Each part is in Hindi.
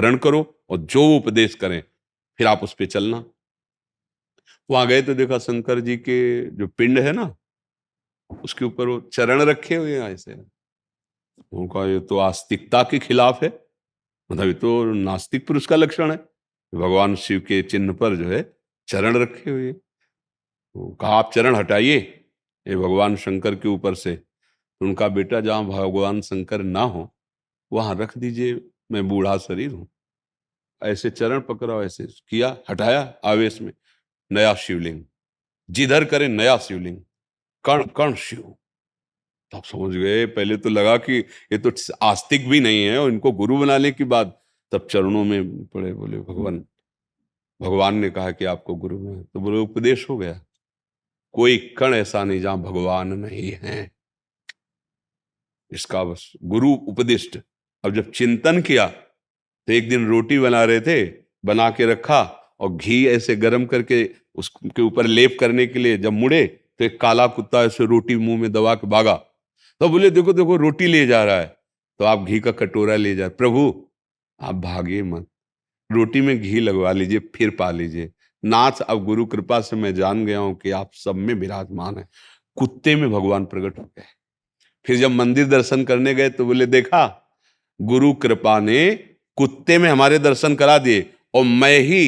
स्मरण करो और जो उपदेश करें फिर आप उस पर चलना। वहां गए तो देखा शंकर जी के जो पिंड है ना, उसके ऊपर वो चरण रखे हुए हैं ऐसे। उनका ये तो आस्तिकता के खिलाफ है, मतलब ये तो नास्तिक पुरुष का लक्षण है। भगवान शिव के चिन्ह पर जो है चरण रखे हुए, तो कहा आप चरण हटाइए ये भगवान शंकर के ऊपर से। तो उनका बेटा जहां भगवान शंकर ना हो वहां रख दीजिए, मैं बूढ़ा शरीर हूं। ऐसे चरण पकड़ा, ऐसे किया, हटाया आवेश में, नया शिवलिंग, जिधर करे नया शिवलिंग, कण कण शिव। तो आप समझ गए, पहले तो लगा कि ये तो आस्तिक भी नहीं है और इनको गुरु बनाने की बात। तब चरणों में पड़े, बोले भगवान, भगवान ने कहा कि आपको गुरु में, तो बोले उपदेश हो गया। कोई कण ऐसा नहीं जहां भगवान नहीं है, इसका बस गुरु उपदिष्ट। अब जब चिंतन किया तो एक दिन रोटी बना रहे थे, बना के रखा और घी ऐसे गर्म करके उसके ऊपर लेप करने के लिए जब मुड़े तो एक काला कुत्ता ऐसे रोटी मुंह में दबा के भागा। तो बोले देखो देखो रोटी ले जा रहा है, तो आप घी का कटोरा ले जाए। प्रभु आप भागिए मत, रोटी में घी लगवा लीजिए फिर पा लीजिए। नाथ अब गुरु कृपा से मैं जान गया हूं कि आप सब में विराजमान है। कुत्ते में भगवान प्रकट हो गए। फिर जब मंदिर दर्शन करने गए तो बोले देखा, गुरु कृपा ने कुत्ते में हमारे दर्शन करा दिए और मैं ही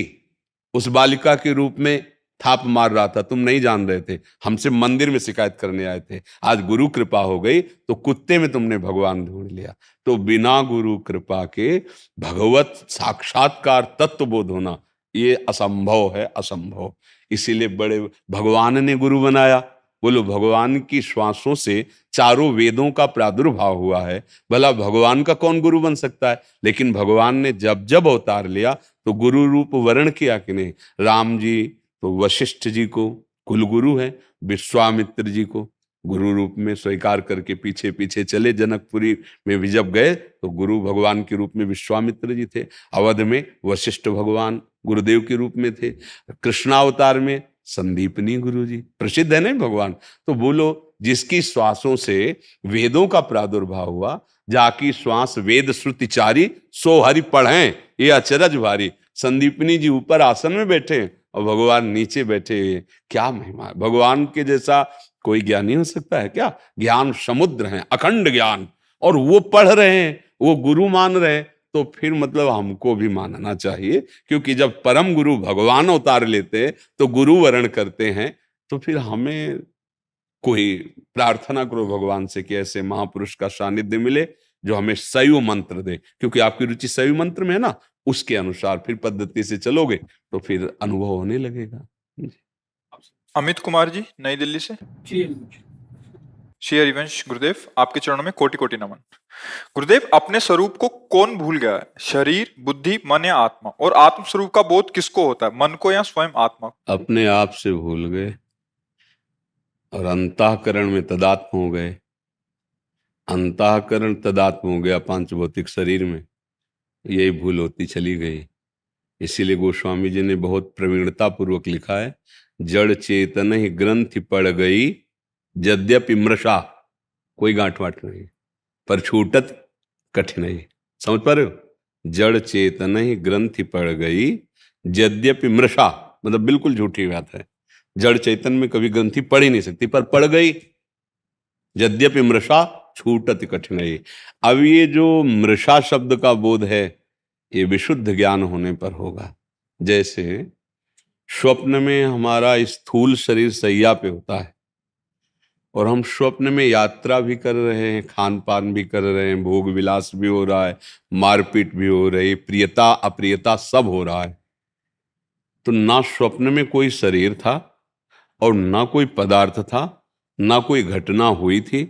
उस बालिका के रूप में थाप मार रहा था, तुम नहीं जान रहे थे, हमसे मंदिर में शिकायत करने आए थे। आज गुरु कृपा हो गई तो कुत्ते में तुमने भगवान ढूंढ लिया। तो बिना गुरु कृपा के भगवत साक्षात्कार तत्व बोध होना ये असंभव है, असंभव। इसीलिए बड़े भगवान ने गुरु बनाया। बोलो भगवान की श्वासों से चारों वेदों का प्रादुर्भाव हुआ है, भला भगवान का कौन गुरु बन सकता है। लेकिन भगवान ने जब जब अवतार लिया तो गुरु रूप वर्ण किया कि नहीं। राम जी तो वशिष्ठ जी को कुलगुरु हैं, विश्वामित्र जी को गुरु रूप में स्वीकार करके पीछे पीछे चले। जनकपुरी में भी जब गए तो गुरु भगवान के रूप में विश्वामित्र जी थे, अवध में वशिष्ठ भगवान गुरुदेव के रूप में थे, कृष्णावतार में संदीपनी गुरु जी प्रसिद्ध है नहीं भगवान। तो बोलो जिसकी श्वासों से वेदों का प्रादुर्भाव हुआ, जाकी श्वास वेद श्रुति चारी, सो हरि पढ़ें ये अचरज भारी। संदीपनी जी ऊपर आसन में बैठे और भगवान नीचे बैठे, क्या महिमा है। भगवान के जैसा कोई ज्ञानी हो सकता है क्या। ज्ञान समुद्र है, अखंड ज्ञान, और वो पढ़ रहे हैं, वो गुरु मान रहे हैं। तो फिर मतलब हमको भी मानना चाहिए, क्योंकि जब परम गुरु भगवान अवतार लेते तो गुरु वर्ण करते हैं, तो फिर हमें कोई प्रार्थना करो भगवान से कि ऐसे महापुरुष का सानिध्य मिले जो हमें शैव मंत्र दे, क्योंकि आपकी रुचि शैव मंत्र में है ना, उसके अनुसार फिर पद्धति से चलोगे तो फिर अनुभव होने लगेगा। अमित कुमार जी, नई दिल्ली से। श्री हरिवंश गुरुदेव, आपके चरणों में कोटि कोटि नमन। गुरुदेव, अपने स्वरूप को कौन भूल गया है? शरीर, बुद्धि, मन या आत्मा? और आत्म स्वरूप का बोध किसको होता है, मन को या स्वयं आत्मा को? अपने आप से भूल गए और अंतःकरण में तदात्म हो गए। अंतःकरण तदात्म हो गया पांच भौतिक शरीर में, यही भूल होती चली गई। इसीलिए गोस्वामी जी ने बहुत प्रवीणता पूर्वक लिखा है, जड़ चेतन ही ग्रंथि पड़ गई, यद्यपि मृषा, कोई गांठ वाट नहीं पर छूटत कठिनाई। समझ पा रहे हो, जड़ चेतन ही ग्रंथि पड़ गई, यद्यपि मृषा, मतलब बिल्कुल झूठी बात है। जड़ चेतन में कभी ग्रंथि पड़ ही नहीं सकती, पर पड़ गई, यद्यपि मृषा छूटत कठिनाई। अब ये जो मृषा शब्द का बोध है ये विशुद्ध ज्ञान होने पर होगा। जैसे स्वप्न में हमारा स्थूल शरीर शैया पे होता है और हम स्वप्न में यात्रा भी कर रहे हैं, खान पान भी कर रहे हैं, भोग विलास भी हो रहा है, मारपीट भी हो रही, प्रियता अप्रियता सब हो रहा है। तो ना स्वप्न में कोई शरीर था और ना कोई पदार्थ था, ना कोई घटना हुई थी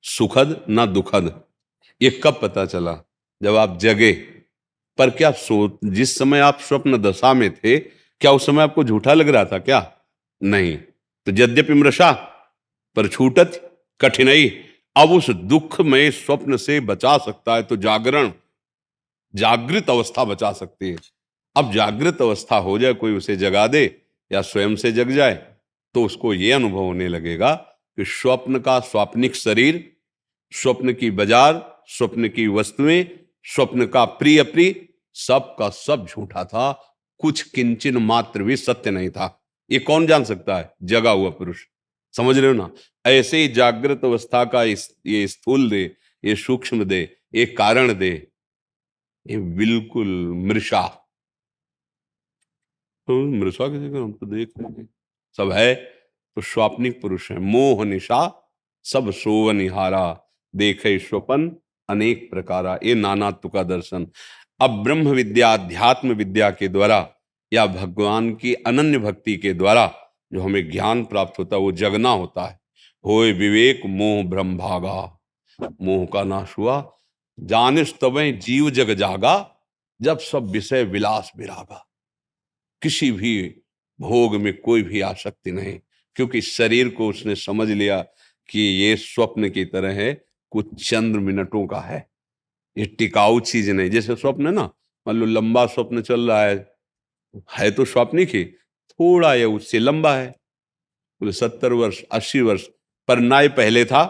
सुखद ना दुखद। ये कब पता चला, जब आप जगे। पर क्या जिस समय आप स्वप्न दशा में थे, क्या उस समय आपको झूठा लग रहा था क्या? नहीं। तो यद्यपि मृषा पर छूटत कठिनाई। अब उस दुख में स्वप्न से बचा सकता है तो जागरण, जागृत अवस्था बचा सकती है। अब जागृत अवस्था हो जाए, कोई उसे जगा दे या स्वयं से जग जाए, तो उसको यह अनुभव होने लगेगा कि स्वप्न का स्वाप्निक शरीर, स्वप्न की बाजार, स्वप्न की वस्तुएं, स्वप्न का प्रिय अप्रिय, सब का सब झूठा था, कुछ किंचन मात्र भी सत्य नहीं था। ये कौन जान सकता है? जगा हुआ पुरुष। समझ रहे हो ना? ऐसे ही जागृत अवस्था का ये स्थूल दे, ये सूक्ष्म दे, ये कारण दे, ये बिल्कुल मृषा। तो मृषा किसी को हम तो देख रहे हैं, सब है तो स्वाप्निक पुरुष है। मोह निशा सब सोवनिहारा, देखे स्वपन अनेक प्रकारा, ये नानात्व का दर्शन। अब ब्रह्म विद्या अध्यात्म विद्या के द्वारा या भगवान की अनन्य भक्ति के द्वारा जो हमें ज्ञान प्राप्त होता है वो जगना होता है। होए विवेक मोह भ्रम भागा, मोह का नाश हुआ। जानिस तबे जीव जग जागा, जब सब विषय विलास विरागा। किसी भी भोग में कोई भी आसक्ति नहीं, क्योंकि शरीर को उसने समझ लिया कि ये स्वप्न की तरह है, कुछ चंद मिनटों का ये टिकाऊ चीज नहीं। जैसे स्वप्न है ना, मान लो लंबा स्वप्न चल रहा है तो स्वप्निक ही, थोड़ा ये उससे लंबा है, 70 वर्ष 80 वर्ष, पर ना ये पहले था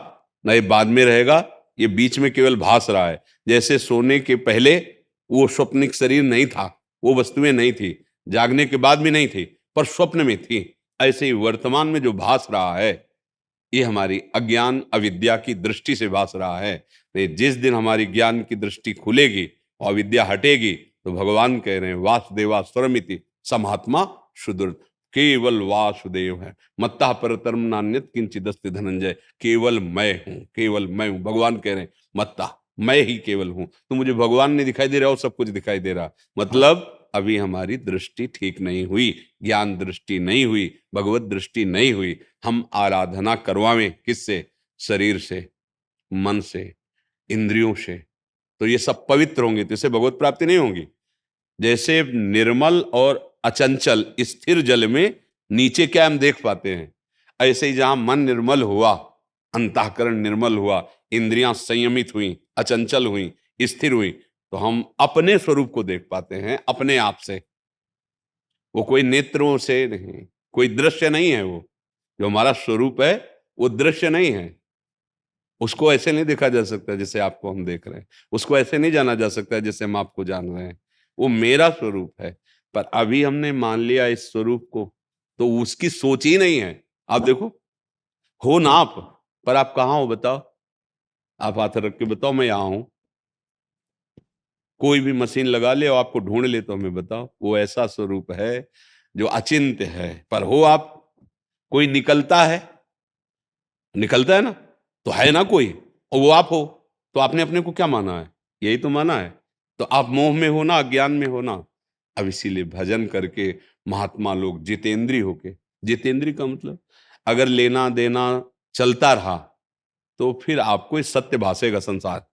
ना ये बाद में रहेगा, ये बीच में केवल भास रहा है। जैसे सोने के पहले वो स्वप्निक शरीर नहीं था, वो वस्तुएं नहीं थी, जागने के बाद भी नहीं थी, पर स्वप्न में थी। ऐसे ही वर्तमान में जो भास रहा है ये हमारी अज्ञान अविद्या की दृष्टि से भास रहा है। नहीं, जिस दिन हमारी ज्ञान की दृष्टि खुलेगी और अविद्या हटेगी तो भगवान कह रहे हैं वासुदेवा स्वरमिति समात्मा सुदृढ़, केवल वासुदेव है। मत्ता परतरम नान्यत किंचिदस्ति धनंजय, केवल मैं हूं, केवल मैं हूं। भगवान कह रहे हैं मत्ता, मैं ही केवल हूं। तो मुझे भगवान नहीं दिखाई दे रहा हो, सब कुछ दिखाई दे रहा, मतलब अभी हमारी दृष्टि ठीक नहीं हुई, ज्ञान दृष्टि नहीं हुई, भगवत दृष्टि नहीं हुई। हम आराधना करवावें किससे? शरीर से, मन से, इंद्रियों से, तो ये सब पवित्र होंगे तो इससे भगवत प्राप्ति नहीं होगी। जैसे निर्मल और अचंचल स्थिर जल में नीचे क्या हम देख पाते हैं, ऐसे ही जहां मन निर्मल हुआ, अंतःकरण निर्मल हुआ, इंद्रियां संयमित हुई, अचंचल हुई, स्थिर हुई, तो हम अपने स्वरूप को देख पाते हैं अपने आप से। वो कोई नेत्रों से नहीं, कोई दृश्य नहीं है। वो जो हमारा स्वरूप है वो दृश्य नहीं है। उसको ऐसे नहीं देखा जा सकता जैसे आपको हम देख रहे हैं, उसको ऐसे नहीं जाना जा सकता जैसे हम आपको जान रहे हैं। वो मेरा स्वरूप है, पर अभी हमने मान लिया इस स्वरूप को, तो उसकी सोच ही नहीं है। आप देखो, हो ना आप, पर आप कहाँ हो बताओ? आप हाथ रख के बताओ मैं यहां हूं। कोई भी मशीन लगा ले और आपको ढूंढ ले तो हमें बताओ। वो ऐसा स्वरूप है जो अचिंत्य है, पर हो आप। कोई निकलता है, निकलता है ना, तो है ना कोई, और वो आप हो, तो आपने अपने को क्या माना है? यही तो माना है। तो आप मोह में हो ना, अज्ञान में हो ना। अब इसीलिए भजन करके महात्मा लोग जितेंद्रीय होके, जितेंद्रीय का मतलब अगर लेना देना चलता रहा तो फिर आपको इस सत्य भासेगा संसार।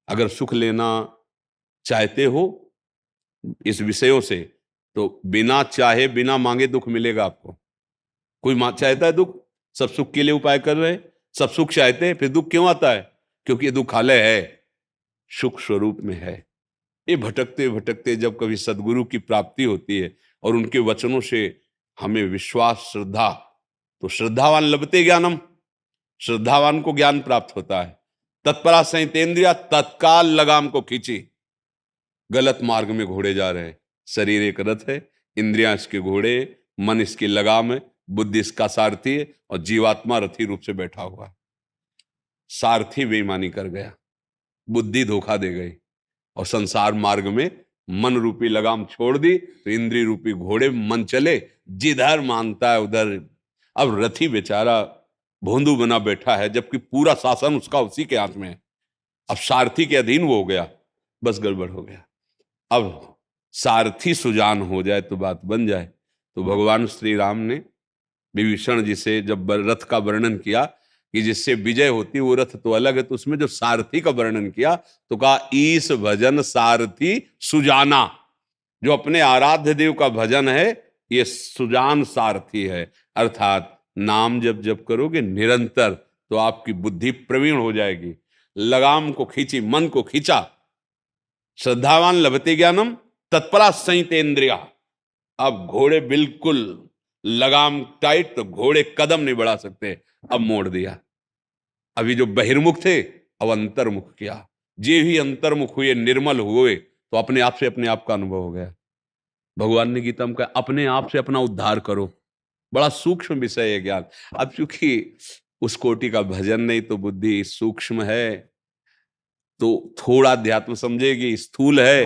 अगर सुख लेना चाहते हो इस विषयों से, तो बिना चाहे बिना मांगे दुख मिलेगा आपको। कोई चाहता है दुख? सब सुख के लिए उपाय कर रहे हैं, सब सुख चाहते हैं, फिर दुख क्यों आता है? क्योंकि ये दुखालय है, सुख स्वरूप में है। ये भटकते भटकते जब कभी सदगुरु की प्राप्ति होती है और उनके वचनों से हमें विश्वास, श्रद्धा, तो श्रद्धावान लभते ज्ञानम, श्रद्धावान को ज्ञान प्राप्त होता है। तत्परा संयतेंद्रिया, तत्काल लगाम को खींची। गलत मार्ग में घोड़े जा रहे हैं। शरीर एक रथ है, इंद्रियां इसके घोड़े, मन इसकी लगाम है, बुद्धि इसका सारथी है, और जीवात्मा रथी रूप से बैठा हुआ है। सारथी बेईमानी कर गया, बुद्धि धोखा दे गई, और संसार मार्ग में मन रूपी लगाम छोड़ दी तो इंद्रिय रूपी घोड़े मन चले, जिधर मानता है उधर। अब रथी बेचारा भोंदू बना बैठा है, जबकि पूरा शासन उसका उसी के हाथ में है। अब सारथी के अधीन वो हो गया, बस गड़बड़ हो गया। अब सारथी सुजान हो जाए तो बात बन जाए। तो भगवान श्री राम ने विभीषण जी से जब रथ का वर्णन किया कि जिससे विजय होती वो रथ तो अलग है, तो उसमें जो सारथी का वर्णन किया तो कहा ईश भजन सारथी सुजाना। जो अपने आराध्य देव का भजन है ये सुजान सारथी है। अर्थात नाम जब करोगे निरंतर तो आपकी बुद्धि प्रवीण हो जाएगी। लगाम को खींची, मन को खींचा। श्रद्धावान लभते ज्ञानम, तत्परा संयतेंद्रिया। अब घोड़े बिल्कुल लगाम टाइट, तो घोड़े कदम नहीं बढ़ा सकते, अब मोड़ दिया। अभी जो बहिर्मुख थे अब अंतर्मुख किया। जे ही अंतर्मुख हुए, निर्मल हुए, तो अपने आप से अपने आप का अनुभव हो गया। भगवान ने गीता में कहा अपने आप से अपना उद्धार करो। बड़ा सूक्ष्म विषय है ज्ञान। अब चूंकि उस कोटि का भजन नहीं तो बुद्धि सूक्ष्म है, तो थोड़ा अध्यात्म समझेगी, स्थूल है।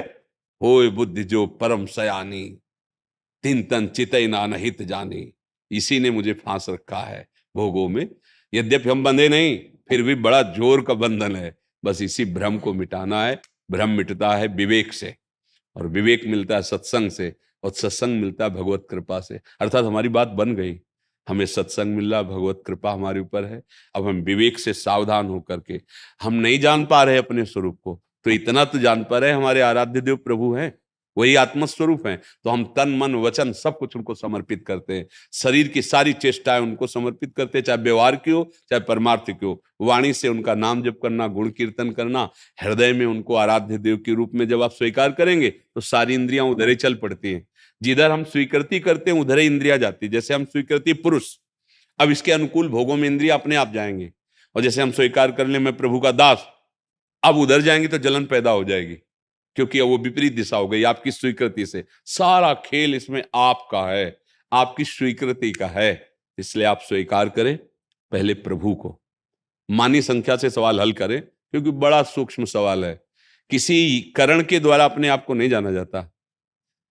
होय बुद्धि जो परम सयानी, तिन तन चितई नान हित जानी। इसी ने मुझे फांस रखा है भोगों में। यद्यपि हम बंधे नहीं, फिर भी बड़ा जोर का बंधन है। बस इसी भ्रम को मिटाना है। भ्रम मिटता है विवेक से, और विवेक मिलता है सत्संग से, और सत्संग मिलता है भगवत कृपा से। अर्थात हमारी बात बन गई, हमें सत्संग मिल रहा, भगवत कृपा हमारे ऊपर है। अब हम विवेक से सावधान होकर के, हम नहीं जान पा रहे अपने स्वरूप को, तो इतना तो जान पा रहे हमारे आराध्य देव प्रभु हैं, वही आत्मस्वरूप हैं। तो हम तन मन वचन सब कुछ उनको समर्पित करते हैं। शरीर की सारी चेष्टाएं उनको समर्पित करते हैं, चाहे व्यवहार की हो चाहे परमार्थ की हो। वाणी से उनका नाम जप करना, गुण कीर्तन करना, हृदय में उनको आराध्य देव के रूप में जब आप स्वीकार करेंगे तो सारी इंद्रियां उधर ही चल पड़ती हैं। जिधर हम स्वीकृति करते हैं उधर ही इंद्रिया जाती है। जैसे हम स्वीकृति पुरुष, अब इसके अनुकूल भोगों में इंद्रिया अपने आप जाएंगे। और जैसे हम स्वीकार कर ले मैं प्रभु का दास, अब उधर जाएंगे तो जलन पैदा हो जाएगी, क्योंकि वो विपरीत दिशा हो गई आपकी स्वीकृति से। सारा खेल इसमें आपका है, आपकी स्वीकृति का है। इसलिए आप स्वीकार करें पहले प्रभु को। मानी संख्या से सवाल हल करें, क्योंकि बड़ा सूक्ष्म सवाल है। किसी करण के द्वारा अपने आप को नहीं जाना जाता।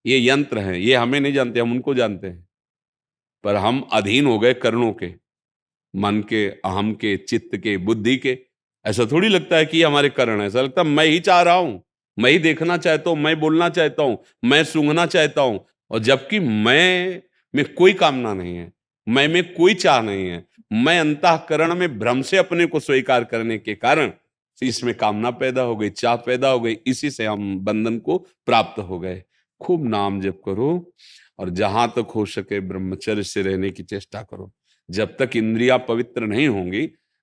ये यंत्र हैं, ये हमें नहीं जानते, हम उनको जानते हैं। पर हम अधीन हो गए करणों के, मन के, अहम के, चित्त के, बुद्धि के। ऐसा थोड़ी लगता है कि ये हमारे करण है। ऐसा लगता है मैं ही चाह रहा हूं, मैं ही देखना चाहता हूं, मैं बोलना चाहता हूं, मैं सूंघना चाहता हूं। और जबकि मैं में कोई कामना नहीं है, मैं में कोई चाह नहीं है। मैं अंतःकरण में भ्रम से अपने को स्वीकार करने के कारण इसमें कामना पैदा हो गई, चाह पैदा हो गई। इसी से हम बंधन को प्राप्त हो गए। खूब नाम जप करो, और जहां तक हो सके ब्रह्मचर्य से रहने की चेष्टा करो। जब तक इंद्रियां पवित्र नहीं होंगी,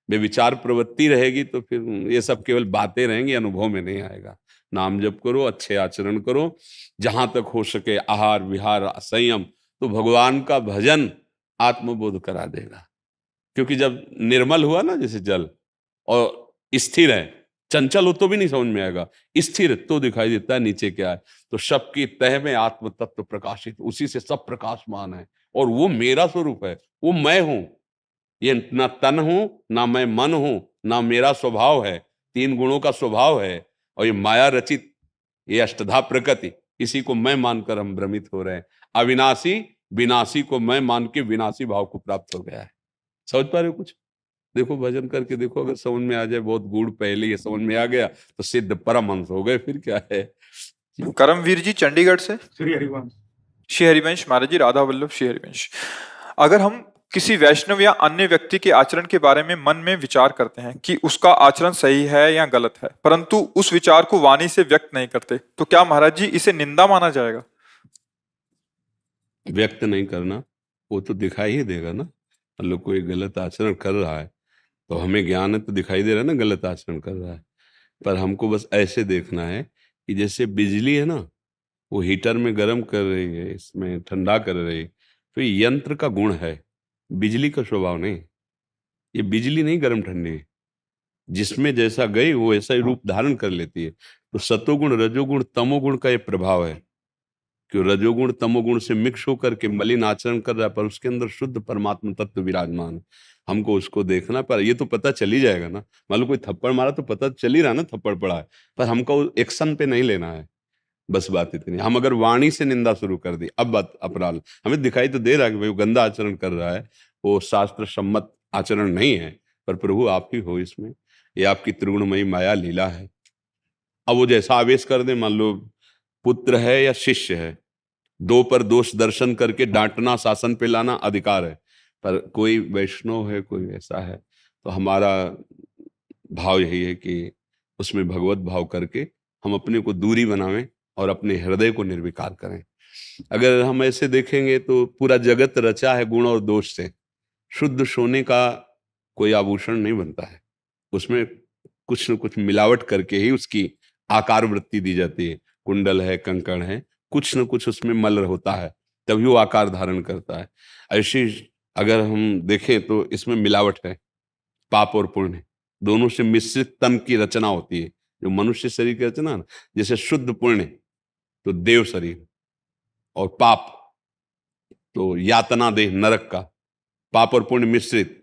बेविचार प्रवृत्ति रहेगी, तो फिर ये सब केवल बातें रहेंगी, अनुभव में नहीं आएगा। नाम जप करो, अच्छे आचरण करो, जहां तक हो सके आहार विहार संयम। तो भगवान का भजन आत्मबोध करा देगा। क्योंकि जब निर्मल हुआ ना जैसे जल, और स्थिर है, चंचल हो तो भी नहीं समझ में आएगा, स्थिर तो दिखाई देता है नीचे क्या है। तो सबकी तह में आत्म तत्व प्रकाशित, उसी से सब प्रकाशमान है। और वो मेरा स्वरूप है, वो मैं हूं। ये ना तन हूं, ना मैं मन हूं, ना मेरा स्वभाव है। तीन गुणों का स्वभाव है। और ये माया रचित, ये अष्टधा प्रकृति, इसी को मैं मानकर हम भ्रमित हो रहे हैं। अविनाशी विनाशी को मैं मान के विनाशी भाव को प्राप्त हो गया है। समझ पा रहे हो कुछ? देखो भजन करके देखो, अगर समझ में आ जाए, बहुत गूढ़ पहले ये समझ में आ गया तो सिद्ध परमहंस हो गए, फिर क्या है। करमवीर जी चंडीगढ़ से। श्री हरिवंश महाराज जी, राधा वल्लभ श्री हरिवंश। अगर हम किसी वैष्णव या अन्य व्यक्ति के आचरण के बारे में मन में विचार करते हैं कि उसका आचरण सही है या गलत है, परंतु उस विचार को वाणी से व्यक्त नहीं करते, तो क्या महाराज जी इसे निंदा माना जाएगा? व्यक्त नहीं करना, वो तो दिखाई ही देगा ना। मतलब कोई गलत आचरण कर रहा है तो हमें ज्ञान है, तो दिखाई दे रहा है ना गलत आचरण कर रहा है। पर हमको बस ऐसे देखना है कि जैसे बिजली है ना, वो हीटर में गर्म कर रही है, इसमें ठंडा कर रही है, तो ये यंत्र का गुण है, बिजली का स्वभाव नहीं। ये बिजली नहीं गर्म ठंडी, जिसमें जैसा गई वो ऐसा ही रूप धारण कर लेती है। तो सतोगुण रजोगुण तमोगुण का ये प्रभाव है कि रजोगुण तमोगुण से मिक्स होकर के मलिन आचरण कर रहा है, पर उसके अंदर शुद्ध परमात्मा तत्व विराजमान है। हमको उसको देखना, पर ये तो पता चल ही जाएगा ना। मान लो कोई थप्पड़ मारा तो पता चल ही रहा ना थप्पड़ पड़ा है, पर हमको एक्शन पे नहीं लेना है। बस बात इतनी। हम अगर वाणी से निंदा शुरू कर दी, अब बात अपराध, हमें दिखाई तो दे रहा है कि भाई वो गंदा आचरण कर रहा है, वो शास्त्र सम्मत आचरण नहीं है, पर प्रभु आप ही हो इसमें, ये आपकी त्रिगुणमयी माया लीला है। अब वो जैसा आवेश कर दे, मान लो पुत्र है या शिष्य है, दो पर दोष दर्शन करके डांटना, शासन पे लाना अधिकार है। पर कोई वैष्णव है, कोई ऐसा है, तो हमारा भाव यही है कि उसमें भगवत भाव करके हम अपने को दूरी बनावें और अपने हृदय को निर्विकार करें। अगर हम ऐसे देखेंगे तो पूरा जगत रचा है गुण और दोष से। शुद्ध सोने का कोई आभूषण नहीं बनता है, उसमें कुछ न कुछ मिलावट करके ही उसकी आकार वृत्ति दी जाती है। कुंडल है, कंकण है, कुछ न कुछ उसमें मल होता है, तभी वो आकार धारण करता है। ऐसे अगर हम देखें तो इसमें मिलावट है, पाप और पुण्य दोनों से मिश्रित तन की रचना होती है। जो मनुष्य शरीर की रचना ना, जैसे शुद्ध पुण्य तो देव शरीर, और पाप तो यातना देह नरक का, पाप और पुण्य मिश्रित।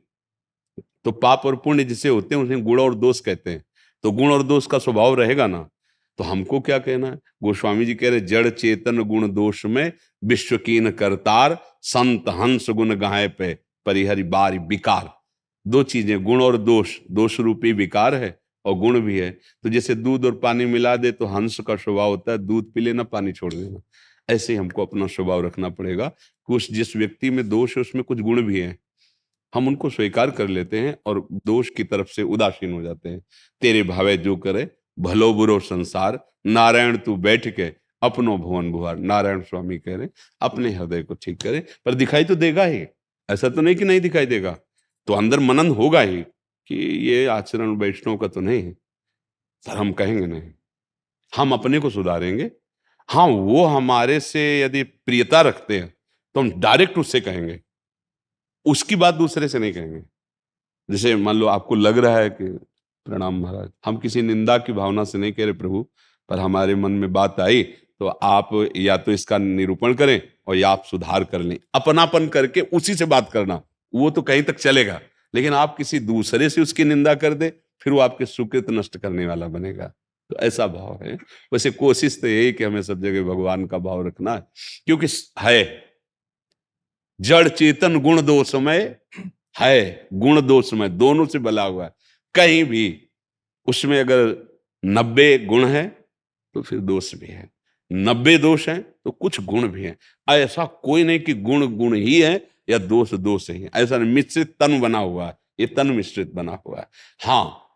तो पाप और पुण्य जिसे होते हैं उन्हें गुण और दोष कहते हैं। तो गुण और दोष का स्वभाव रहेगा ना, तो हमको क्या कहना है? गोस्वामी जी कह रहे जड़ चेतन गुण दोष में विश्व कीन करतार, संत हंस गुण गाहे पे परिहरि बारी विकार। दो चीजें, गुण और दोष, दोष रूपी विकार है और गुण भी है। तो जैसे दूध और पानी मिला दे तो हंस का स्वभाव होता है दूध पी लेना, पानी छोड़ देना। ऐसे ही हमको अपना स्वभाव रखना पड़ेगा कि उस जिस व्यक्ति में दोष है उसमें कुछ गुण भी है, हम उनको स्वीकार कर लेते हैं और दोष की तरफ से उदासीन हो जाते हैं। तेरे भावे जो करे भलो बुरो संसार, नारायण तू बैठ के अपनो भुवन भुआर। नारायण स्वामी कह रहे अपने हृदय को ठीक करे, पर दिखाई तो देगा ही, ऐसा तो नहीं कि नहीं दिखाई देगा। तो अंदर मनन होगा ही कि ये आचरण वैष्णव का तो नहीं है, सर हम कहेंगे नहीं, हम अपने को सुधारेंगे। हाँ, वो हमारे से यदि प्रियता रखते हैं तो हम डायरेक्ट उससे कहेंगे, उसकी बात दूसरे से नहीं कहेंगे। जैसे मान लो आपको लग रहा है कि प्रणाम महाराज, हम किसी निंदा की भावना से नहीं कह रहे प्रभु, पर हमारे मन में बात आई तो आप या तो इसका निरूपण करें और या आप सुधार कर लें। अपनापन करके उसी से बात करना, वो तो कहीं तक चलेगा, लेकिन आप किसी दूसरे से उसकी निंदा कर दे फिर वो आपके सुकृत नष्ट करने वाला बनेगा। तो ऐसा भाव है। वैसे कोशिश तो यही कि हमें सब जगह भगवान का भाव रखना है, क्योंकि है जड़ चेतन गुण दोषमय है, गुण दोषमय दोनों से बला हुआ है। कहीं भी उसमें अगर 90 गुण है तो फिर दोष भी है, 90 दोष हैं तो कुछ गुण भी हैं। ऐसा कोई नहीं कि गुण गुण ही है या दोष दोष ही है, ऐसा नहीं। मिश्रित तन बना हुआ है, ये तन मिश्रित बना हुआ है। हाँ,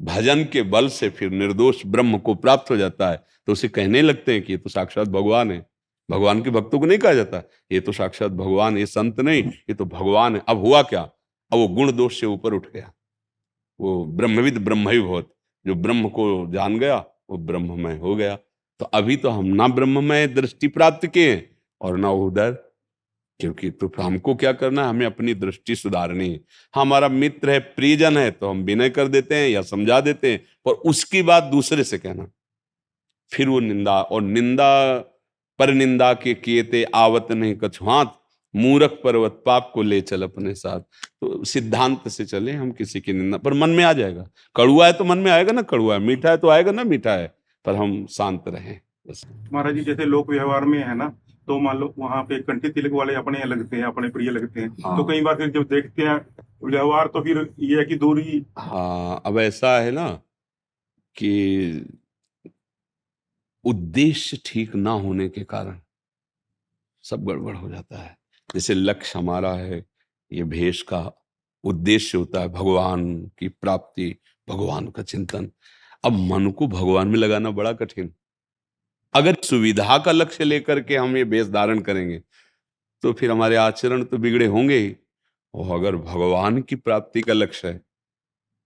भजन के बल से फिर निर्दोष ब्रह्म को प्राप्त हो जाता है, तो उसे कहने लगते हैं कि ये तो साक्षात भगवान है। भगवान के भक्तों को नहीं कहा जाता ये तो साक्षात भगवान, ये संत नहीं, ये तो भगवान है। अब हुआ क्या? अब वो गुण दोष से ऊपर उठ गया, वो ब्रह्मविद ब्रह्मविभूत, जो ब्रह्म को जान गया वो ब्रह्ममय हो गया। तो अभी तो हम ना ब्रह्ममय दृष्टि प्राप्त किए हैं और ना उधर, क्योंकि तो हमको क्या करना है, हमें अपनी दृष्टि सुधारनी है। हमारा मित्र है, प्रियजन है, तो हम विनय कर देते हैं या समझा देते हैं, पर उसकी बात दूसरे से कहना, फिर वो निंदा। और निंदा पर निंदा के किएते आवत नहीं कछुआत, मूरख पर्वत पाप को ले चल अपने साथ। तो सिद्धांत से चले हम, किसी की निंदा पर मन में आ जाएगा। कड़ुआ है तो मन में आएगा ना कड़ुआ है, मीठा है तो आएगा ना मीठा है, पर हम शांत रहें बस। महाराज जी, जैसे लोक व्यवहार में है ना, तो मान लो वहाँ पे कंठी तिलक वाले अपने लगते हैं, अपने प्रिय लगते हैं। हाँ। तो कई बार फिर जब देखते हैं व्यवहार तो फिर ये है कि दूरी। हाँ, अब ऐसा है ना कि उद्देश्य ठीक ना होने के कारण सब गड़बड़ हो जाता है। जैसे लक्ष्य हमारा है, ये भेष का उद्देश्य होता है भगवान की प्राप्ति, भगवान का चिंतन। अब मन को भगवान में लगाना बड़ा कठिन। अगर सुविधा का लक्ष्य लेकर के हम ये वेश धारण करेंगे तो फिर हमारे आचरण तो बिगड़े होंगे ही, और अगर भगवान की प्राप्ति का लक्ष्य है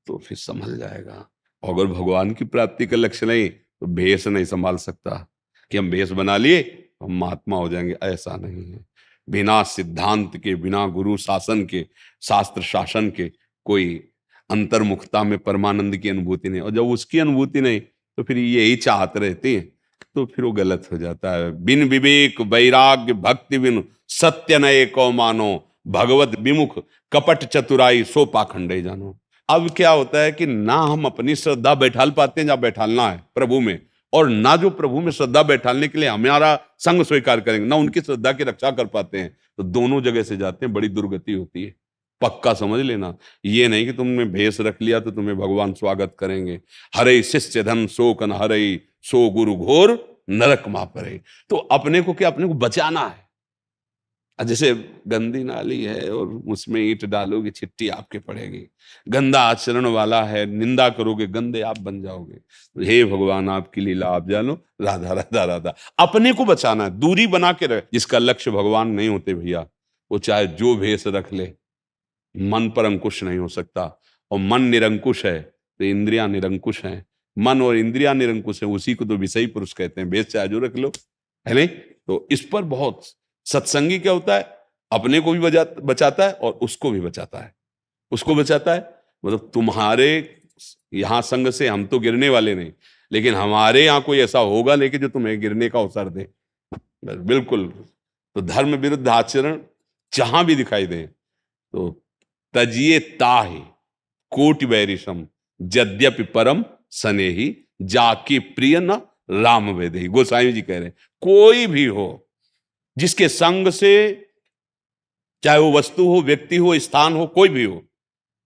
तो फिर संभल जाएगा। और अगर भगवान की प्राप्ति का लक्ष्य नहीं तो भेष नहीं संभाल सकता कि हम भेष बना लिए हम महात्मा हो जाएंगे, ऐसा नहीं है। बिना सिद्धांत के, बिना गुरु शासन के, शास्त्र शासन के कोई अंतर्मुखता में परमानंद की अनुभूति नहीं। और जब उसकी अनुभूति नहीं तो फिर यही चाहत रहती है, तो फिर वो गलत हो जाता है। बिन विवेक वैराग्य भक्ति बिनु सत्य नये को मानो, भगवत विमुख कपट चतुराई सो पाखंडे जानो। अब क्या होता है कि ना हम अपनी श्रद्धा बैठाल पाते हैं जहाँ बैठालना है प्रभु में, और ना जो प्रभु में श्रद्धा बैठालने के लिए हमारा संग स्वीकार करेंगे, ना उनकी श्रद्धा की रक्षा कर पाते हैं। तो दोनों जगह से जाते हैं, बड़ी दुर्गति होती है। पक्का समझ लेना, ये नहीं कि तुमने भेष रख लिया तो तुम्हें भगवान स्वागत करेंगे। हरे शिष्य धन शोकन हरे, सो गुरु घोर नरक मा परे। तो अपने को क्या, अपने को बचाना है। जैसे गंदी नाली है और उसमें ईंट डालोगे छिट्टी आपके पड़ेगी। गंदा आचरण वाला है, निंदा करोगे गंदे आप बन जाओगे। तो हे भगवान आपकी लीला आप जानो, राधा राधा राधा। अपने को बचाना है, दूरी बना के रहे। जिसका लक्ष्य भगवान नहीं होते भैया, वो चाहे जो भेष रख ले, मन पर अंकुश नहीं हो सकता। और मन निरंकुश है तो इंद्रियां निरंकुश हैं। मन और इंद्रियां निरंकुश है, उसी को तो विषयी पुरुष कहते हैं। भेष चाहे जो रख लो, है नहीं? तो इस पर बहुत सत्संगी क्या होता है, अपने को भी बचाता है और उसको भी बचाता है। उसको बचाता है मतलब तुम्हारे यहां संग से हम तो गिरने वाले नहीं, लेकिन हमारे यहाँ कोई ऐसा होगा नहीं कि जो तुम्हें गिरने का अवसर दे, बिल्कुल। तो धर्म विरुद्ध आचरण जहां भी दिखाई दे तो तजिए ताहि कोटि बैरिशम यद्यपि परम सनेही जाके प्रिय न राम वेदे। गोसाई जी कह रहे हैं कोई भी हो जिसके संग से, चाहे वो वस्तु हो, व्यक्ति हो, स्थान हो, कोई भी हो,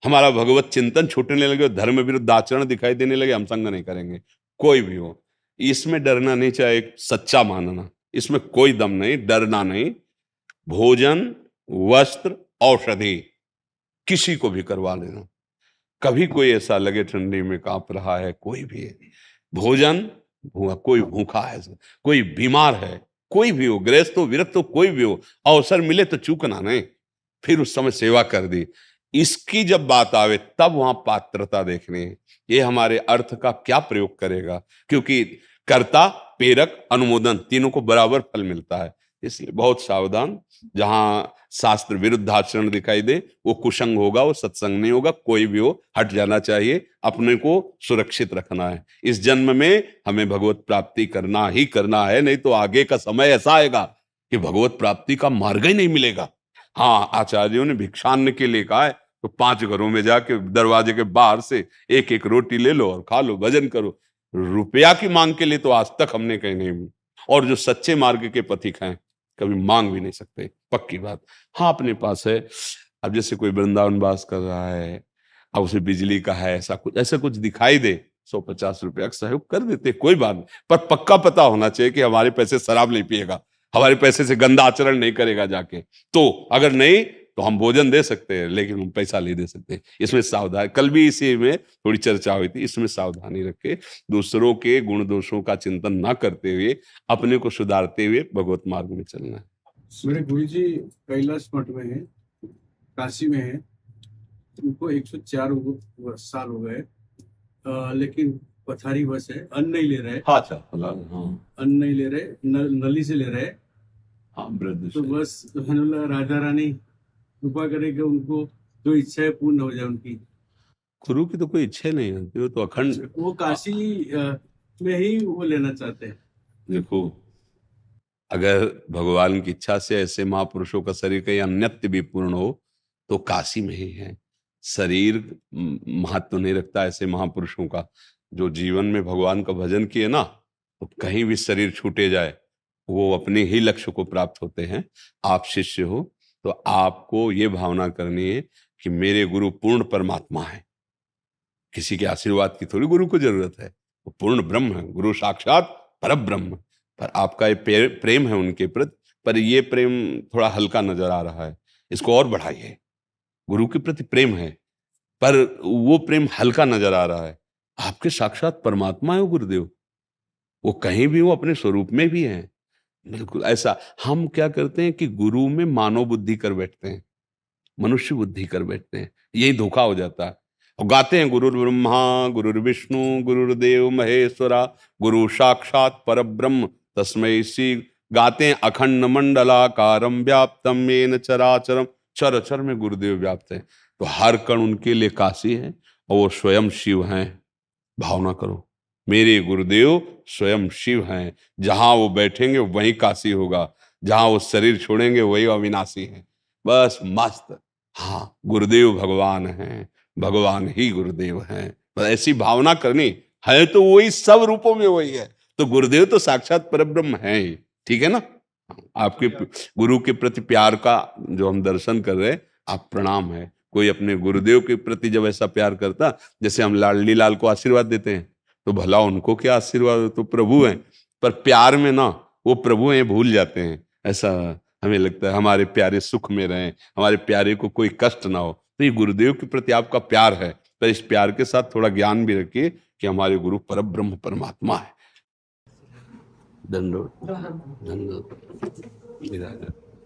हमारा भगवत चिंतन छूटने लगे, धर्म विरुद्ध आचरण दिखाई देने लगे, हम संग नहीं करेंगे। कोई भी हो, इसमें डरना नहीं, चाहे सच्चा मानना, इसमें कोई दम नहीं, डरना नहीं। भोजन, वस्त्र, औषधि किसी को भी करवा लेना। कभी कोई ऐसा लगे ठंडी में कांप रहा है, कोई भी है, भोजन, कोई भूखा है, कोई बीमार है, कोई भी हो, गृहस्थ हो, विरक्त हो, कोई भी हो, अवसर मिले तो चूकना नहीं, फिर उस समय सेवा कर दी। इसकी जब बात आवे तब वहां पात्रता देखनी है, ये हमारे अर्थ का क्या प्रयोग करेगा, क्योंकि कर्ता, प्रेरक, अनुमोदन तीनों को बराबर फल मिलता है। इसलिए बहुत सावधान। जहां शास्त्र विरुद्ध आचरण दिखाई दे वो कुसंग होगा, वो सत्संग नहीं होगा। कोई भी हो, हट जाना चाहिए, अपने को सुरक्षित रखना है। इस जन्म में हमें भगवत प्राप्ति करना ही करना है, नहीं तो आगे का समय ऐसा आएगा कि भगवत प्राप्ति का मार्ग ही नहीं मिलेगा। हाँ, आचार्यों ने भिक्षान्न के लिए कहा है, तो 5 घरों में जाके दरवाजे के बाहर से एक एक रोटी ले लो और खा लो, भजन करो। रुपया की मांग के लिए तो आज तक हमने कहीं नहीं। और जो सच्चे मार्ग के पथिक हैं कभी मांग भी नहीं सकते, पक्की बात। हाँ, अपने पास है। अब जैसे कोई वृंदावन वास कर रहा है, अब उसे बिजली का है, ऐसा कुछ दिखाई दे, 150 रुपया का सहयोग कर देते, कोई बात नहीं। पर पक्का पता होना चाहिए कि हमारे पैसे शराब नहीं पिएगा, हमारे पैसे से गंदा आचरण नहीं करेगा जाके। तो अगर नहीं तो हम भोजन दे सकते हैं, लेकिन हम पैसा नहीं दे सकते। इसमें सावधान, कल भी इसी में थोड़ी चर्चा हुई थी, इसमें सावधानी रखे, दूसरों के गुण दोषों का चिंतन ना करते हुए अपने को सुधारते हुए भगवत मार्ग में चलना है। मेरे गुरु जी कैलाश मठ में है, काशी में है, उनको 104 साल हो गए, लेकिन पथारी बस है, अन्न नहीं ले रहे। हाँ, अच्छा, हाँ, अन्न नहीं ले रहे, नली से ले रहे। हाँ, वृद्ध तो से। बस राधा रानी कृपा करे कि उनको जो इच्छा है पूर्ण हो जाए उनकी। गुरु की तो कोई इच्छा नहीं होती, वो तो अखंड। वो काशी में ही वो लेना चाहते हैं। देखो, अगर भगवान की इच्छा से ऐसे महापुरुषों का शरीर कहीं अन्यत्र भी पूर्ण हो तो काशी में ही है। शरीर महत्व नहीं रखता ऐसे महापुरुषों का, जो जीवन में भगवान का भजन किए ना, तो कहीं भी शरीर छूटे जाए वो अपने ही लक्ष्य को प्राप्त होते हैं। आप शिष्य हो तो आपको ये भावना करनी है कि मेरे गुरु पूर्ण परमात्मा है, किसी के आशीर्वाद की थोड़ी गुरु को जरूरत है, वो पूर्ण ब्रह्म है, गुरु साक्षात परब्रह्म। पर आपका ये प्रेम है उनके प्रति, पर ये प्रेम थोड़ा हल्का नजर आ रहा है, इसको और बढ़ाइए। गुरु के प्रति प्रेम है, पर वो प्रेम हल्का नजर आ रहा है। आपके साक्षात परमात्मा है वो गुरुदेव, वो कहीं भी, वो अपने स्वरूप में भी है। बिल्कुल ऐसा हम क्या करते हैं कि गुरु में मानव बुद्धि कर बैठते हैं, मनुष्य बुद्धि कर बैठते हैं, यही धोखा हो जाता है। और गाते हैं गुरुर् ब्रह्मा गुरुर्विष्णु गुरुर्देव महेश्वरा गुरु साक्षात परब्रह्म तस्मै श्री। गाते हैं अखंड मंडलाकारम व्याप्तम येन चराचरम, चर चर में गुरुदेव व्याप्त है। तो हर कण उनके लिए काशी है और वो स्वयं शिव हैं। भावना करो, मेरे गुरुदेव स्वयं शिव हैं, जहां वो बैठेंगे वहीं काशी होगा, जहां वो शरीर छोड़ेंगे वही अविनाशी है। बस मस्त। हाँ, गुरुदेव भगवान हैं, भगवान ही गुरुदेव हैं, बस ऐसी भावना करनी है। तो वही सब रूपों में वही है, तो गुरुदेव तो साक्षात परब्रह्म है ही। ठीक है ना। आपके गुरु के प्रति प्यार का जो हम दर्शन कर रहे हैं, आप प्रणाम है। कोई अपने गुरुदेव के प्रति जब ऐसा प्यार करता, जैसे हम लाडली लाल को आशीर्वाद देते हैं, तो भला उनको क्या आशीर्वाद, तो प्रभु हैं, पर प्यार में ना वो प्रभु हैं भूल जाते हैं। ऐसा हमें लगता है हमारे प्यारे सुख में रहें, हमारे प्यारे को कोई कष्ट ना हो। तो ये गुरुदेव के प्रति आपका प्यार है, तो इस प्यार के साथ थोड़ा ज्ञान भी रखिए कि हमारे गुरु परब्रह्म परमात्मा है। दंडोत दंडोत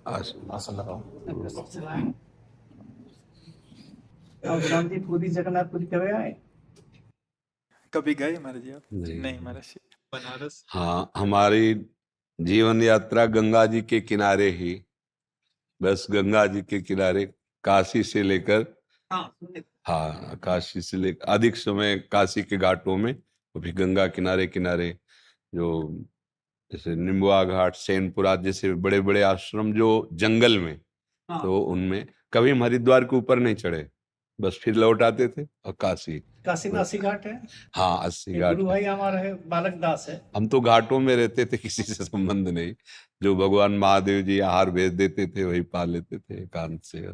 आसन लगाओ। पूरी जगन्नाथपुरी कभी आए? कभी गए महाराज जी आप? नहीं। नहीं महाराज जी। बनारस। हाँ, हमारी जीवन यात्रा गंगा जी के किनारे ही, बस गंगा जी के किनारे, काशी से लेकर, हाँ, काशी से लेकर अधिक समय काशी के घाटों में वो भी गंगा किनारे किनारे, जो जैसे निम्बुआ घाट, सेनपुरा जैसे बड़े बड़े आश्रम जो जंगल में, तो उनमें कभी हम हरिद्वार के ऊपर नहीं चढ़े, बस फिर लौट आते थे। और काशी, काशी में 80 घाट है। हाँ 80 एक घाट गुरु है। भाई हमारा है, बालक दास है। हम तो घाटों में रहते थे, किसी से संबंध नहीं, जो भगवान महादेव जी आहार भेज देते थे वही पा लेते थे एकांत से।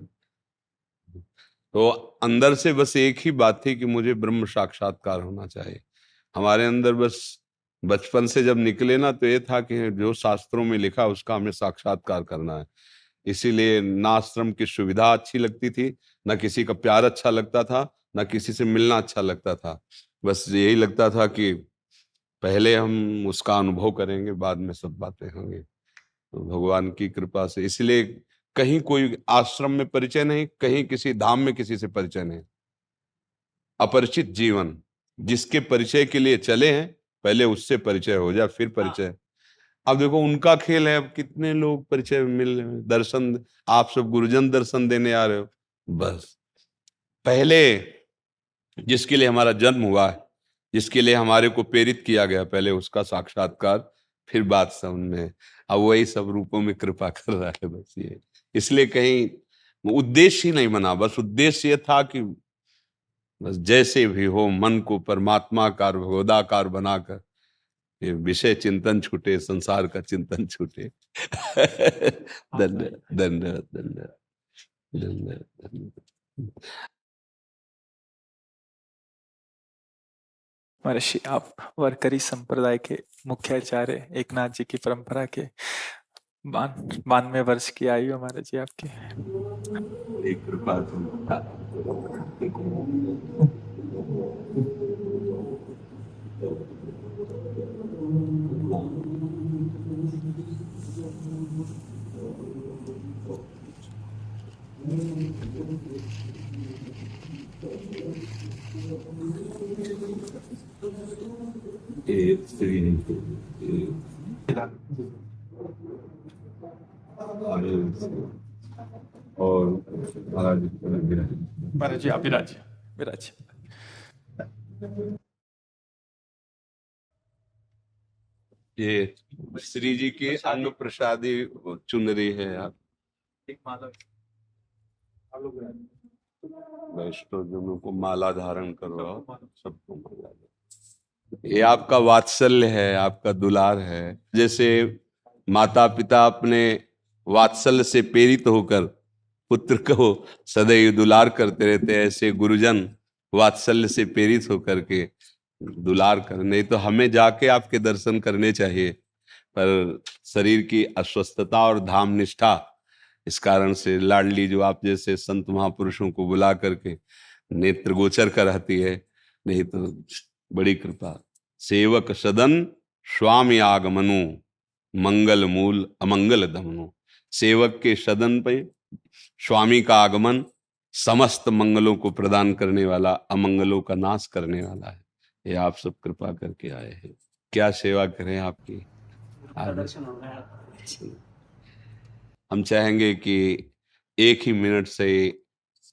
तो अंदर से बस एक ही बात थी कि मुझे ब्रह्म साक्षात्कार होना चाहिए। हमारे अंदर बस बचपन से जब निकले ना, तो ये था कि जो शास्त्रों में लिखा उसका हमें साक्षात्कार करना है। इसीलिए ना आश्रम की सुविधा अच्छी लगती थी, ना किसी का प्यार अच्छा लगता था, ना किसी से मिलना अच्छा लगता था। बस यही लगता था कि पहले हम उसका अनुभव करेंगे, बाद में सब बातें होंगी। तो भगवान की कृपा से, इसलिए कहीं कोई आश्रम में परिचय नहीं, कहीं किसी धाम में किसी से परिचय नहीं। अपरिचित जीवन, जिसके परिचय के लिए चले हैं पहले उससे परिचय हो जाए, फिर परिचय। अब देखो उनका खेल है, अब कितने लोग परिचय मिल रहे हैं, दर्शन, आप सब गुरुजन दर्शन देने आ रहे हो। बस पहले जिसके लिए हमारा जन्म हुआ है, जिसके लिए हमारे को प्रेरित किया गया, पहले उसका साक्षात्कार, फिर बात समझ में। अब वही सब रूपों में कृपा कर रहा है, बस ये। इसलिए कहीं उद्देश्य ही नहीं बना, बस उद्देश्य ये था कि बस जैसे भी हो मन को परमात्माकार भगवदाकार बनाकर ये विषय चिंतन छूटे, संसार का चिंतन छूटे। धन्यवाद धन्यवाद धन्यवाद धन्यवाद। महर्षि, आप वारकरी संप्रदाय के मुख्य आचार्य, एकनाथ जी की परंपरा के 92 वर्ष की आयु महाराज जी आपकी। एक कृपा और महाराज जी आप विराज विराज। ये श्री जी की अंग प्रसादी चुनरी है। आप वैष्णवजनों को माला धारण करवाओ, सबको माला दो। ये आपका वात्सल्य है, आपका दुलार है। जैसे माता पिता अपने वात्सल्य से प्रेरित होकर पुत्र को सदैव दुलार करते रहते हैं, ऐसे गुरुजन वात्सल्य से प्रेरित होकर के दुलार कर। नहीं तो हमें जाके आपके दर्शन करने चाहिए, पर शरीर की अस्वस्थता और धाम निष्ठा इस कारण से लाडली जो आप जैसे संत महापुरुषों को बुला करके नेत्र गोचर कराती है। नहीं तो बड़ी कृपा। सेवक सदन स्वामी आगमनु, मंगल मूल अमंगल दमनु। सेवक के सदन पे स्वामी का आगमन समस्त मंगलों को प्रदान करने वाला, अमंगलों का नाश करने वाला है। ये आप सब कृपा करके आए हैं, क्या सेवा करें आपकी। हम चाहेंगे कि एक ही मिनट से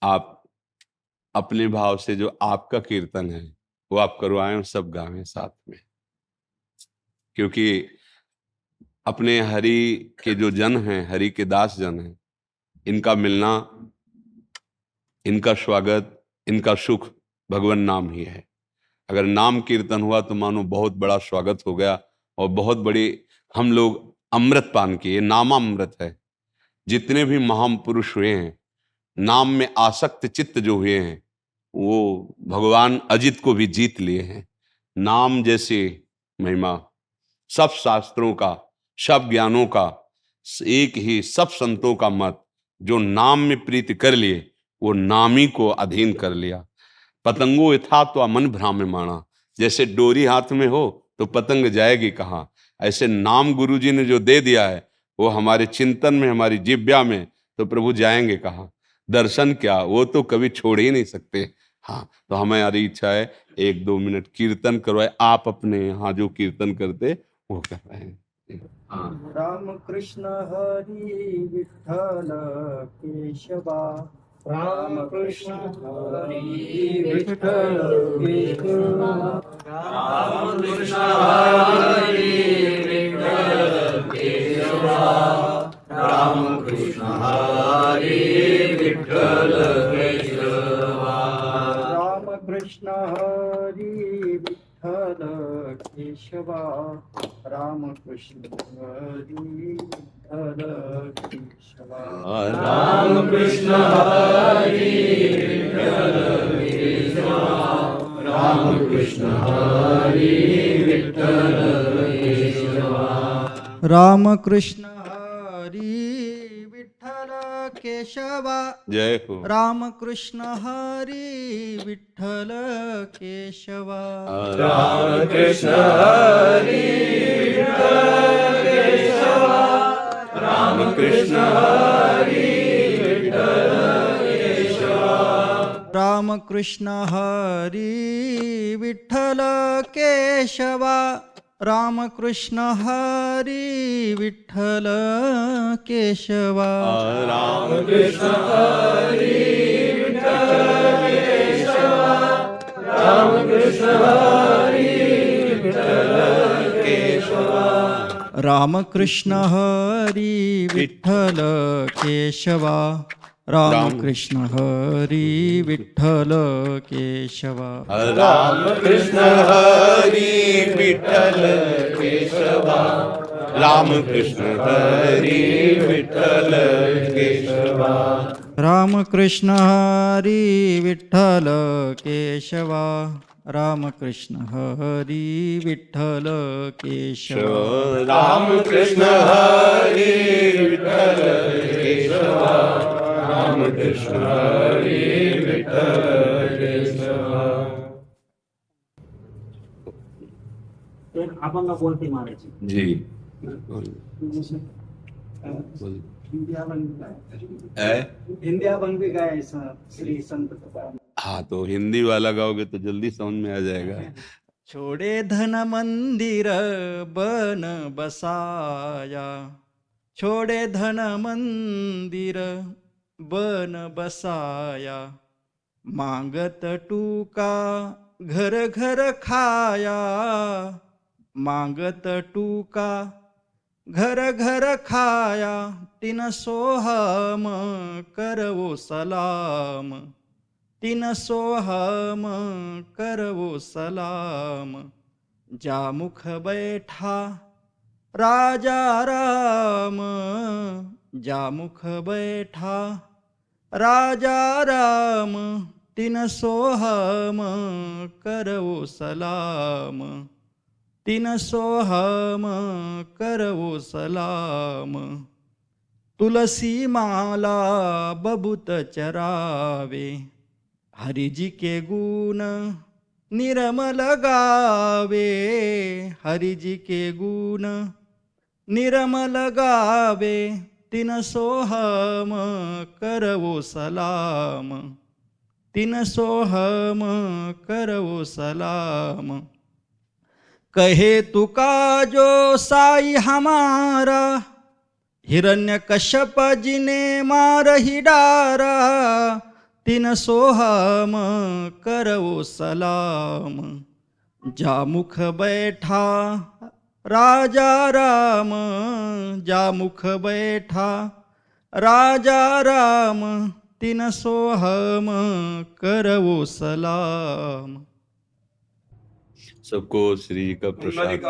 आप अपने भाव से जो आपका कीर्तन है वो आप करवाएं, सब गावें साथ में। क्योंकि अपने हरि के जो जन हैं, हरि के दास जन हैं, इनका मिलना, इनका स्वागत, इनका सुख भगवान नाम ही है। अगर नाम कीर्तन हुआ तो मानो बहुत बड़ा स्वागत हो गया और बहुत बड़ी हम लोग अमृत पान किए। नामामृत है। जितने भी महापुरुष हुए हैं, नाम में आसक्त चित्त जो हुए हैं, वो भगवान अजित को भी जीत लिए हैं। नाम जैसी महिमा सब शास्त्रों का, सब ज्ञानों का एक ही, सब संतों का मत, जो नाम में प्रीति कर लिए वो नामी को अधीन कर लिया। पतंगो यथा तो मन भ्राम्यमाणा, जैसे डोरी हाथ में हो तो पतंग जाएगी कहाँ, ऐसे नाम गुरुजी ने जो दे दिया है वो हमारे चिंतन में, हमारी जिह्वा में, तो प्रभु जाएंगे कहाँ। दर्शन क्या, वो तो कभी छोड़ ही नहीं सकते। हाँ, तो हमारी इच्छा है 1-2 मिनट कीर्तन करवाए। आप अपने यहाँ जो कीर्तन करते वो कर रहे हैं। राम कृष्ण हरि विठ्ठल केशवा राम कृष्ण हरी विठ्ठल केशवा राम कृष्ण हरी विठ्ठल केशवा राम कृष्ण हरी विठ्ठल केशवा राम कृष्ण हरी विठ्ठल केशवा राम कृष्ण हरी विठ्ठल केशवा राम कृष्ण हरी विठ्ठल केशवा राम कृष्ण हरी विठ्ठल केशवा राम कृष्ण हरी विठ्ठल केशवा जय हो राम कृष्ण हरी विठ्ठल केशवा राम कृष्ण हरी विठ्ठल केशवा राम कृष्ण हरी विठ्ठल केशवा राम कृष्ण हरी विठ्ठल केशवा राम कृष्ण हरी विठ्ठल केशवा राम कृष्ण हरी विठ्ठल केशवा राम कृष्ण हरी विठ्ठल केशवा राम कृष्ण हरी विठ्ठल केशवा राम कृष्ण हरी विठ्ठल केशवा राम कृष्ण हरी विठ्ठल केशवा राम कृष्ण हरी विठ्ठल केशवा राम कृष्ण हरी विठ्ठल केशवा राम कृष्ण हरी विठ्ठल केशवा राम कृष्ण हरी विठ्ठल केशवा राम कृष्ण हरी विठ्ठल केशवा अभंग बोलते महाराज जी इंडिया बन है इंडिया बन भी गया ऐसा श्री संत तुकाराम। हाँ तो हिंदी वाला गाओगे तो जल्दी समझ में आ जाएगा छोड़े धन मंदिर बन बसाया छोड़े धन मंदिर बन बसाया मांगत टूका घर घर खाया मांगत टूका घर घर खाया तिन सोहम करवो सलाम तिन सोहम करवो सलाम जा मुख बैठा राजा राम जा मुख बैठा राजा राम तिन सोहम करवो सलाम तिन सोहम करवो सलाम तुलसी माला बबूत चरावे हरि जी के गुण निर्मल गावे हरि जी के गुण निर्मल गावे तिन सोहम करवो सलाम तिन सोहम करवो सलाम कहे तुका जो साई हमारा हिरण्यकश्यप जिने मार ही डारा तिन सोहम करवो सलाम जा मुख बैठा राजा राम जा मुख बैठा राजा राम तिन सोहम करवो सलाम सबको श्री का प्रसाद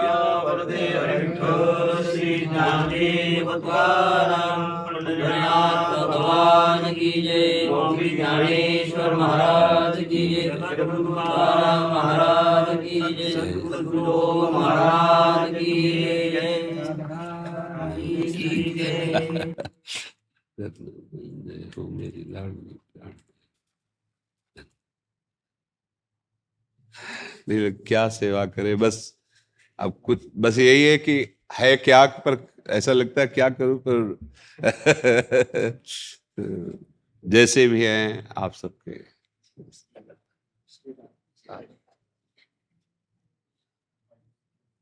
वरदे हरिविठ्ठल श्री ज्ञानदेव तुकाराम पंढरीनाथ भगवान की जय स्वामी ज्ञानेश्वर महाराज की जय सद्गुरु तुकाराम महाराज की जय सद्गुरु महाराज की जय जय हो मेरी लाडली नहीं, क्या सेवा करे बस अब कुछ बस यही है कि है क्या पर ऐसा लगता है क्या करूं पर जैसे भी हैं आप सबके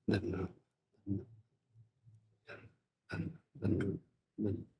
धन्यवाद धन्यवाद धन्यवाद